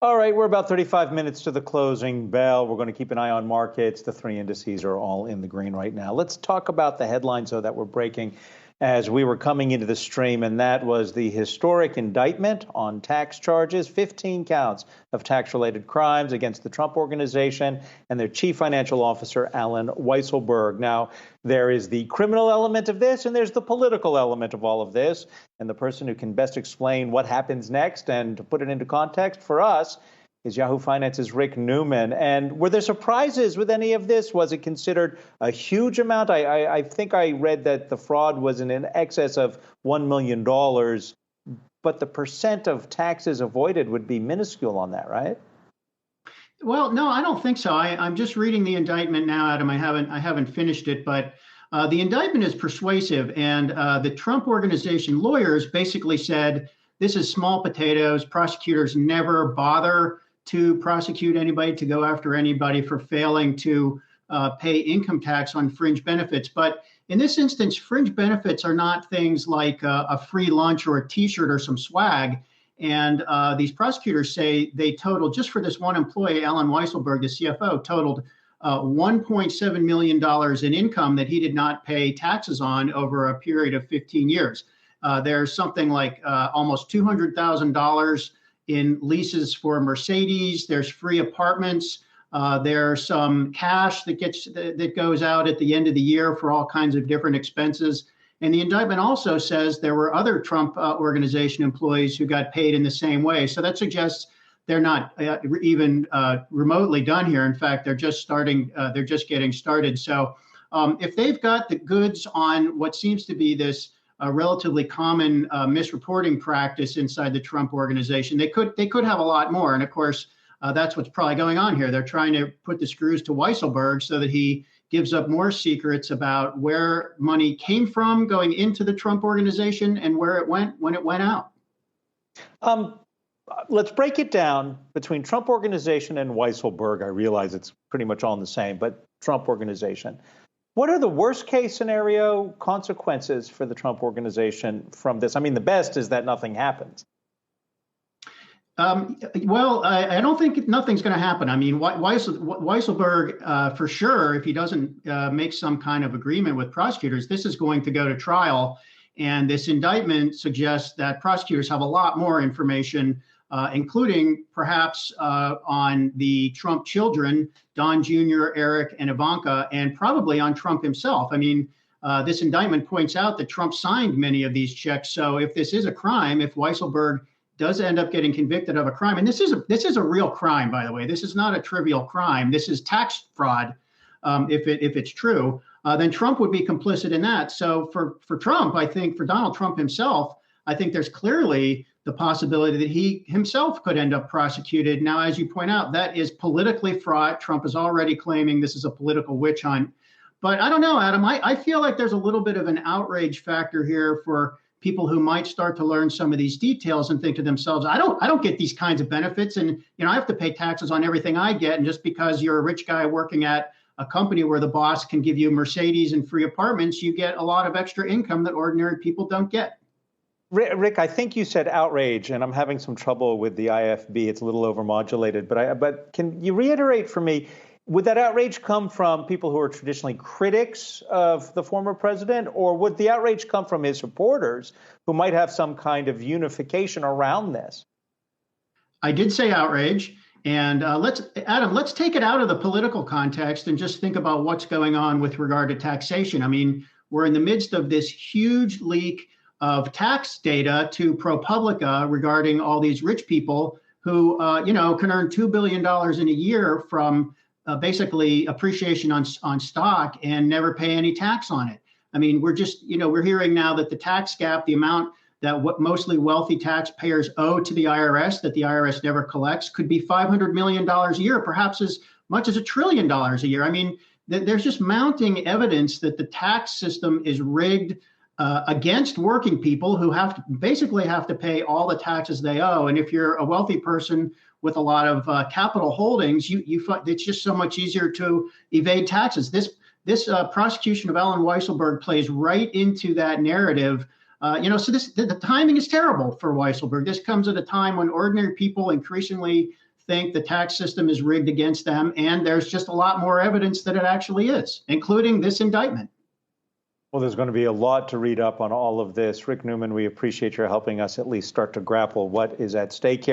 All right, we're about 35 minutes to the closing bell. We're going to keep an eye on markets. The three indices are all in the green right now. Let's talk about the headlines, though, that were breaking as we were coming into the stream, and that was the historic indictment on tax charges, 15 counts of tax-related crimes against the Trump Organization and their chief financial officer, Allen Weisselberg. Now, there is the criminal element of this, and there's the political element of all of this. And the person who can best explain what happens next and to put it into context for us is Yahoo Finance's Rick Newman. And were there surprises with any of this? Was it considered a huge amount? I think I read that the fraud was in excess of $1 million, but the percent of taxes avoided would be minuscule on that, right? Well, no, I don't think so. I'm just reading the indictment now, Adam. I haven't finished it, but the indictment is persuasive, and the Trump Organization lawyers basically said this is small potatoes. Prosecutors never bother to prosecute anybody, to go after anybody for failing to pay income tax on fringe benefits. But in this instance, fringe benefits are not things like a free lunch or a T-shirt or some swag. And these prosecutors say they totaled, just for this one employee, Allen Weisselberg, the CFO, totaled $1.7 million in income that he did not pay taxes on over a period of 15 years. There's something like almost $200,000 in leases for Mercedes. There's free apartments. There's some cash that goes out at the end of the year for all kinds of different expenses. And the indictment also says there were other Trump Organization employees who got paid in the same way. So that suggests they're not even remotely done here. In fact, they're just starting. They're just getting started. So if they've got the goods on what seems to be this relatively common misreporting practice inside the Trump Organization, they could have a lot more. And of course, that's what's probably going on here. They're trying to put the screws to Weisselberg so that he gives up more secrets about where money came from going into the Trump Organization and where it went when it went out. Let's break it down between Trump Organization and Weisselberg. I realize it's pretty much all in the same, but Trump Organization. What are the worst case scenario consequences for the Trump Organization from this? I mean, the best is that nothing happens. Well, I don't think nothing's going to happen. I mean, Weisselberg, for sure, if he doesn't make some kind of agreement with prosecutors, this is going to go to trial. And this indictment suggests that prosecutors have a lot more information, including perhaps on the Trump children, Don Jr., Eric, and Ivanka, and probably on Trump himself. I mean, this indictment points out that Trump signed many of these checks. So if this is a crime, if Weisselberg does end up getting convicted of a crime, and this is a real crime, by the way, this is not a trivial crime. This is tax fraud, if it's true. Then Trump would be complicit in that. So for Trump, I think for Donald Trump himself, I think there's clearly the possibility that he himself could end up prosecuted. Now, as you point out, that is politically fraught. Trump is already claiming this is a political witch hunt. But I don't know, Adam, I feel like there's a little bit of an outrage factor here for people who might start to learn some of these details and think to themselves, I don't get these kinds of benefits. And, I have to pay taxes on everything I get. And just because you're a rich guy working at a company where the boss can give you Mercedes and free apartments, you get a lot of extra income that ordinary people don't get. Rick, I think you said outrage, and I'm having some trouble with the IFB. It's a little overmodulated, but can you reiterate for me, would that outrage come from people who are traditionally critics of the former president, or would the outrage come from his supporters who might have some kind of unification around this? I did say outrage. And let's take it out of the political context and just think about what's going on with regard to taxation. I mean, we're in the midst of this huge leak of tax data to ProPublica regarding all these rich people who, can earn $2 billion in a year from basically appreciation on stock and never pay any tax on it. I mean, we're hearing now that the tax gap, the amount that what mostly wealthy taxpayers owe to the IRS that the IRS never collects could be $500 million a year, perhaps as much as $1 trillion a year. I mean, there's just mounting evidence that the tax system is rigged against working people who basically have to pay all the taxes they owe. And if you're a wealthy person with a lot of capital holdings, it's just so much easier to evade taxes. This prosecution of Allen Weisselberg plays right into that narrative. So the timing is terrible for Weisselberg. This comes at a time when ordinary people increasingly think the tax system is rigged against them. And there's just a lot more evidence that it actually is, including this indictment. Well, there's going to be a lot to read up on all of this. Rick Newman, we appreciate your helping us at least start to grapple what is at stake here.